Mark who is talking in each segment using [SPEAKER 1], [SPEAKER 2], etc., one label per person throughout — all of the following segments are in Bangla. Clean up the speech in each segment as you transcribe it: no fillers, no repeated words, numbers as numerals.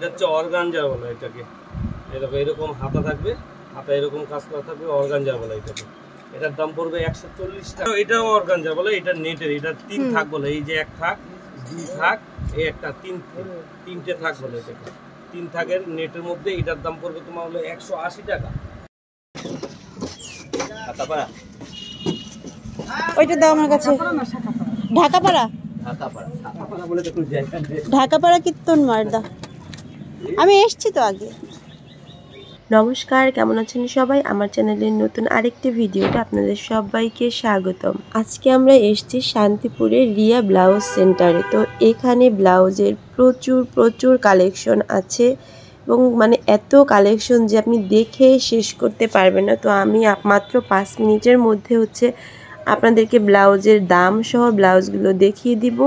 [SPEAKER 1] এটা হচ্ছে অর্গানজা বলে এটাকে। এরকম এরকম হাতা থাকবে, হাতা এরকম কাজ করা থাকবে, অর্গানজা বলে এটাকে। এটার দাম পড়বে 140 টাকা। এটাও অর্গানজা বলে, এটা নেটের, এটা 3 থাক বলে। এই যে 1 থাক, 2 থাক, এই একটা 3টে থাক বলে এটাকে। 3 থাকের নেটের মধ্যে এটার দাম পড়বে তোমার হলো 180 টাকা। ঢাকাপাড়া,
[SPEAKER 2] ওইটা দাও আমার কাছে। ঢাকাপাড়া,
[SPEAKER 1] ঢাকাপাড়া বলে তো
[SPEAKER 2] ঢাকাপাড়া কীর্তন মারদা। আমি এসছি তো আগে।
[SPEAKER 3] নমস্কার, কেমন আছেন সবাই? আমার চ্যানেলের নতুন আরেকটি ভিডিওতে আপনাদের সবাইকে স্বাগতম। আজকে আমরা এসেছি শান্তিপুরের রিয়া ব্লাউজ সেন্টারে। তো এখানে ব্লাউজের প্রচুর কালেকশন আছে এবং মানে এত কালেকশন যে আপনি দেখে শেষ করতে পারবেন না। তো আমি মাত্র 5 মিনিটের মধ্যে আপনাদেরকে ব্লাউজের দাম সহ ব্লাউজগুলো দেখিয়ে দিব।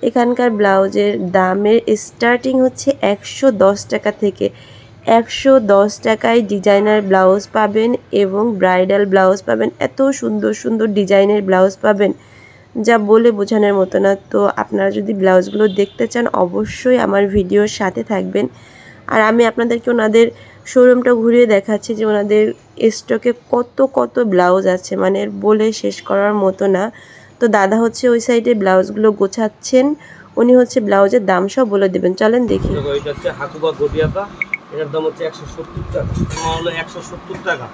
[SPEAKER 3] এখানকার ব্লাউজের দামের স্টার্টিং হচ্ছে 110 টাকা থেকে। 110 টাকায় ডিজাইনার ব্লাউজ পাবেন এবং ব্রাইডাল ব্লাউজ পাবেন। এত সুন্দর ডিজাইনের ব্লাউজ পাবেন যা বলে বোঝানোর মতো না। তো আপনারা যদি ব্লাউজগুলো দেখতে চান অবশ্যই আমার ভিডিওর সাথে থাকবেন। আর আমি আপনাদেরকে ওনাদের শোরুমটা ঘুরিয়ে দেখাচ্ছি যে ওনাদের স্টকে কত ব্লাউজ আছে, মানে বলে শেষ করার মতো না। তো দাদা হচ্ছে ওই সাইডে ব্লাউজগুলো গোছাচ্ছেন, উনি হচ্ছে ব্লাউজের দাম সব বলে দেবেন। চলেন দেখি।
[SPEAKER 1] এটা হচ্ছে হাকুবা গটিয়াটা, এটার দাম হচ্ছে 170 টাকা। তোমার হলো 170 টাকা,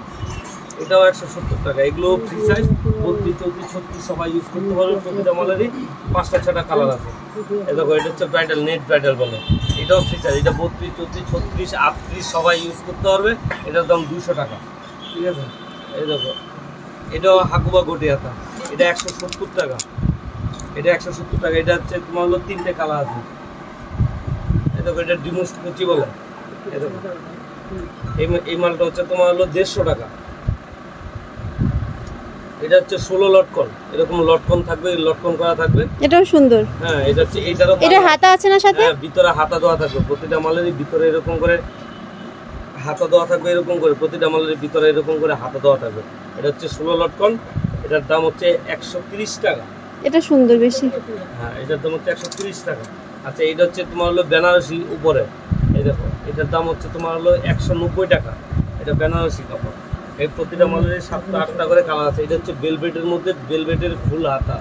[SPEAKER 1] এটাও 170 টাকা। এগুলো ফ্রি সাইজ, 32, 34, 36 সবাই ইউজ করতে পারবে। প্রতিটা মালেরই 5টা 6টা কালার আছে। এই দেখো, এটা হচ্ছে ব্রাইডাল, নেট ব্রাইডাল বলে। এটাও ফ্রি সাইজ, এটা 32, 34, 36, 38 সবাই ইউজ করতে পারবে। এটার দাম 200 টাকা, ঠিক আছে। এই দেখো, এটাও হাকুবা গটিয়াটা, এটা 170 টাকা, এটা 170 টাকা। এটা হচ্ছে তোমার হলো 3টে কালার আছে। এই দেখো, এটা ডিমোস কুচি বলে। এই দেখো, এই মালটা হচ্ছে তোমার হলো 150 টাকা। এটা হচ্ছে 16 লটকন, এরকম লটকন থাকবে, লটকন করা থাকবে।
[SPEAKER 2] এটাও সুন্দর।
[SPEAKER 1] হ্যাঁ, এটা হচ্ছে, এটারও
[SPEAKER 2] এটা হাতা আছে না সাথে?
[SPEAKER 1] হ্যাঁ, ভিতরে হাতা দেওয়া থাকবে। প্রতিটা মালেরই ভিতরে এরকম করে হাতা দেওয়া থাকবে, এরকম করে প্রতিটা মালের ভিতরে এরকম করে হাতা দেওয়া থাকবে। এটা হচ্ছে 16 লটকন, এটার দাম হচ্ছে 130 টাকা।
[SPEAKER 2] এটা সুন্দর বেশি।
[SPEAKER 1] হ্যাঁ, এটার দাম হচ্ছে 130 টাকা। আচ্ছা, এটা হচ্ছে তোমার হলো বেনারসি উপরে। এই দেখো, এটার দাম হচ্ছে তোমার হলো 190 টাকা। এটা বেনারসি কাপড়। এই প্রতিটা মালের 7টা 8টা করে কালার আছে। এটা হচ্ছে বেলভেটের মধ্যে, বেলভেটের ফুল হাতা।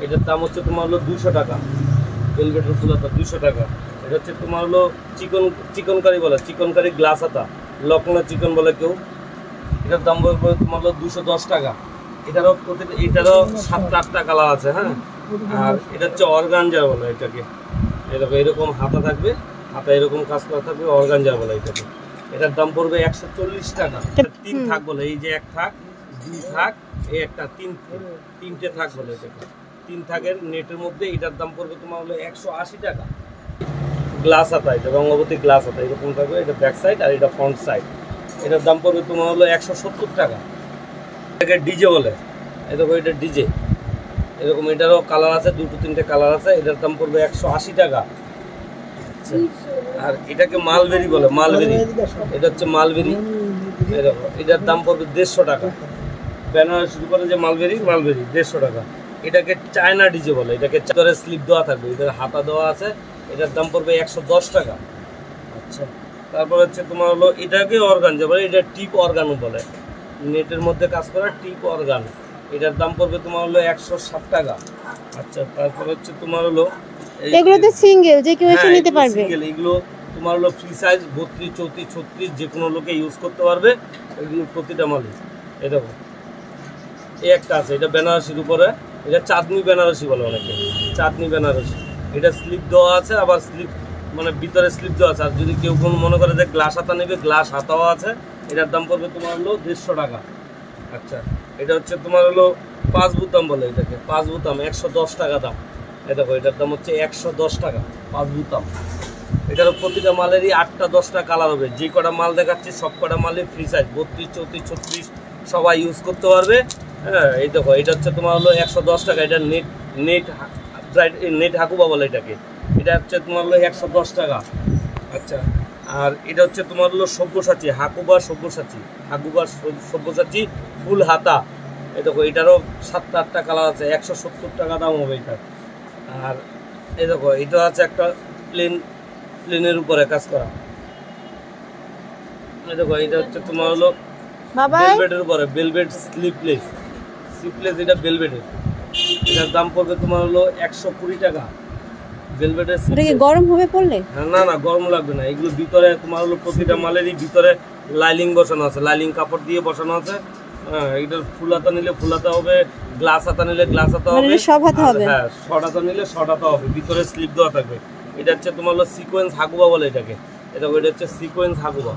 [SPEAKER 1] এটার দাম হচ্ছে তোমার হলো 200 টাকা। বেলভেটের ফুল হাতা 200 টাকা। এটা হচ্ছে তোমার হলো চিকনকারি বলে, চিকনকারি গ্লাস হাতা, লকনা চিকন বলে কেউ। এটার দাম বলবো তোমার হলো 210 টাকা। এটারও 7টা 8টা কালার আছে। হ্যাঁ, আর এটা হচ্ছে অর্গানজা বলে এটাকে। এরকম এরকম হাতা থাকবে, হাতা এরকম কাজ করা থাকবে, অর্গানজা বলে এটাকে। এটার দাম পড়বে 140 টাকা। 3 থাক বলে, এই যে 1 থাক, 2 থাক, এই একটা 3টে থাক বলে এটাকে। 3 থাকের নেটের মধ্যে এটার দাম পড়বে তোমার হলো 180 টাকা। গ্লাস হাতা, এটা রঙ্গবতী গ্লাস হাতা, এরকম থাকবে। এটা ব্যাক সাইড আর এটা ফ্রন্ট সাইড। এটার দাম পড়বে তোমার হলো 170 টাকা। এটাকে ডিজে বলে। এই দেখো, এটা ডিজে, এরকম। এটারও কালার আছে, 2-3টে কালার আছে। এটার দাম পড়বে 180 টাকা। আর এটাকে মালবেরি বলে, মালবেরি। এটা হচ্ছে মালবেরি। এই দেখো, এটার দাম পড়বে 150 টাকা। বেনারসি উপরে যে মালবেরি, 150 টাকা। এটাকে চায়না ডিজে বলে। এটাকে চাদরে স্লিপ দেওয়া থাকবে, এটার হাতা দেওয়া আছে। এটার দাম পড়বে 110 টাকা। আচ্ছা, তারপর হচ্ছে তোমার হলো এটাকে অর্গানজা বলে, এটা টিপ অর্গানও বলে। নেটের মধ্যে কাজ করা টিপ অর্গান। এটার দাম পড়বে তোমার হলো 160 টাকা। আচ্ছা, তারপর হচ্ছে তোমার হলো
[SPEAKER 2] এগুলো তো সিঙ্গেল, যে কেউ এসে নিতে পারবে।
[SPEAKER 1] সিঙ্গেল, এগুলো তোমার হলো ফ্রি সাইজ, 32, 34, 36 যে কোনো লোকে ইউজ করতে পারবে। এগুলো প্রতিটা মালে। এই দেখো, এই একটা আছে, এটা বেনারসির উপরে। এটা চাঁদনি বেনারসি বলে অনেকে, চাঁদনি বেনারসি। এটা স্লিপ দেওয়া আছে, আবার স্লিপ মানে ভিতরে স্লিপ দেওয়া আছে। আর যদি কেউ কোনো মনে করে যে গ্লাস হাতা নেবে, গ্লাস হাতাও আছে। এটার দাম পড়বে তোমার হলো 150 টাকা। আচ্ছা, এটা হচ্ছে তোমার হলো 5 বোতাম বলে এটাকে, 5 বোতাম, 110 টাকা দাম। এই দেখো, এটার দাম হচ্ছে 110 টাকা, 5 বোতাম। এটারও প্রতিটা মালেরই 8টা 10টা কালার হবে। যে কটা মাল দেখাচ্ছি সব কটা মালই ফ্রি সাইজ, 32, 34, 36 সবাই ইউজ করতে পারবে। হ্যাঁ, এই দেখো, এটা হচ্ছে তোমার হলো 110 টাকা। এটা নেট হাকুবা বলে এটাকে। এটা হচ্ছে তোমার হলো 110 টাকা। আচ্ছা, আর এটা হচ্ছে তোমার হলো সব্যসাচী, হাকুবা সব্যসাচী ফুল হাতা। এই দেখো, এটারও 7টা 8টা কালার আছে। 170 টাকা দাম হবে এটা। আর এই দেখো, এটা আছে একটা প্লেন প্লেনের উপরে কাজ করা। এই দেখো এটা হচ্ছে তোমার হলো
[SPEAKER 2] বাবাই
[SPEAKER 1] ভেলভেটের উপরে, ভেলভেট স্লিপলেস, এটা ভেলভেটের। এটার দাম পড়বে তোমার হলো 120 টাকা। ভেলভেটের
[SPEAKER 2] ওটা কি গরম হবে পড়লে?
[SPEAKER 1] না না, গরম লাগবে না। এগুলো ভিতরে তোমার হলো প্রতিটা মালেরই ভিতরে লাইলিং বসানো আছে, লাইলিং কাপড় দিয়ে বসানো আছে। হ্যাঁ, এটার ফুল হাতা নিলে ফুল হাতা হবে, গ্লাস হাতা নিলে গ্লাস হাতা হবে,
[SPEAKER 2] মানে সব হাতা হবে।
[SPEAKER 1] হ্যাঁ, শর্ট হাতা নিলে শর্ট হাতা হবে, ভিতরে স্লিপ দেওয়া থাকবে। এটা হচ্ছে তোমার হলো সিকোয়েন্স হাগুবা বলে এটাকে। এটা হচ্ছে সিকোয়েন্স হাগুবা।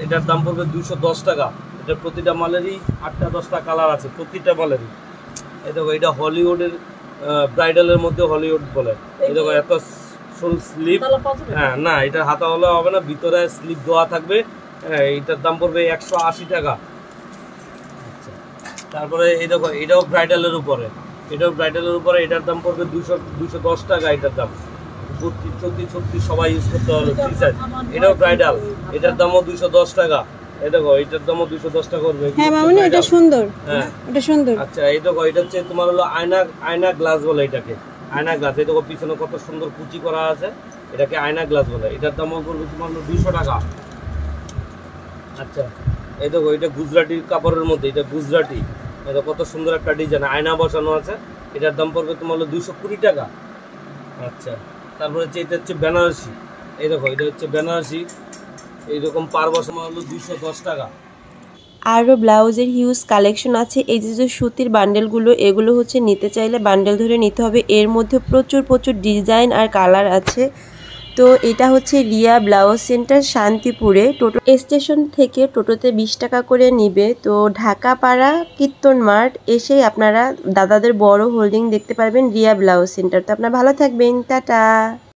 [SPEAKER 1] এটার দাম পড়বে 210 টাকা। এটার প্রতিটা মালেরই 8টা 10টা কালার আছে, প্রতিটা মালেরই। এই দেখো এটা হলিউডের ব্রাইডালের মধ্যে হলিউড বলে। এই দেখো এত ফুল স্লিপ। হ্যাঁ না, এটা হাতা হলে হবে না, ভিতরে স্লিপ দেওয়া থাকবে। হ্যাঁ, এটার দাম পড়বে 180 টাকা। আচ্ছা, তারপরে এই দেখো এটাও ব্রাইডালের উপরে, এটার দাম পড়বে 210 টাকা। এটার দাম 32 সবাই ইউজ করতে পারবে, ফ্রি সাইজ। এটাও ব্রাইডাল, এটার দামও 210 টাকা। এই দেখো এটার দামও 210 টাকা করবে।
[SPEAKER 2] হ্যাঁ মামুনি, এটা সুন্দর।
[SPEAKER 1] হ্যাঁ,
[SPEAKER 2] এটা সুন্দর।
[SPEAKER 1] আচ্ছা, এই দেখো এটা হচ্ছে তোমার হলো আয়না গ্লাস বলে এটাকে, আয়না গ্লাস। এই দেখো পিছনে কত সুন্দর কুচি করা আছে, এটাকে আয়না গ্লাস বলে। এটার দামও করবে তোমার হলো 200 টাকা। আচ্ছা, এই দেখো এটা গুজরাটি কাপড়ের মধ্যে, এটা গুজরাটি। এটা কত সুন্দর একটা ডিজাইন, আয়না বসানো আছে। এটার দাম পড়বে তোমার হলো 220 টাকা। আচ্ছা, তারপরে হচ্ছে এটা হচ্ছে বেনারসি। এই দেখো এটা হচ্ছে বেনারসি, এইরকম পার বসানো হলো 210 টাকা।
[SPEAKER 3] আরও ব্লাউজের হিউজ কালেকশন আছে। এই যে সুতির বান্ডেলগুলো, এগুলো হচ্ছে নিতে চাইলে বান্ডেল ধরে নিতে হবে। এর মধ্যে প্রচুর ডিজাইন আর কালার আছে। তো এটা হচ্ছে রিয়া ব্লাউজ সেন্টার, শান্তিপুরে। টোটো স্টেশন থেকে টোটোতে 20 টাকা করে নিবে। তো ঢাকাপাড়া কীর্তন মার্ট এসেই আপনারা দাদাদের বড় হোল্ডিং দেখতে পারবেন, রিয়া ব্লাউজ সেন্টার। তো আপনারা ভালো থাকবেন, টাটা।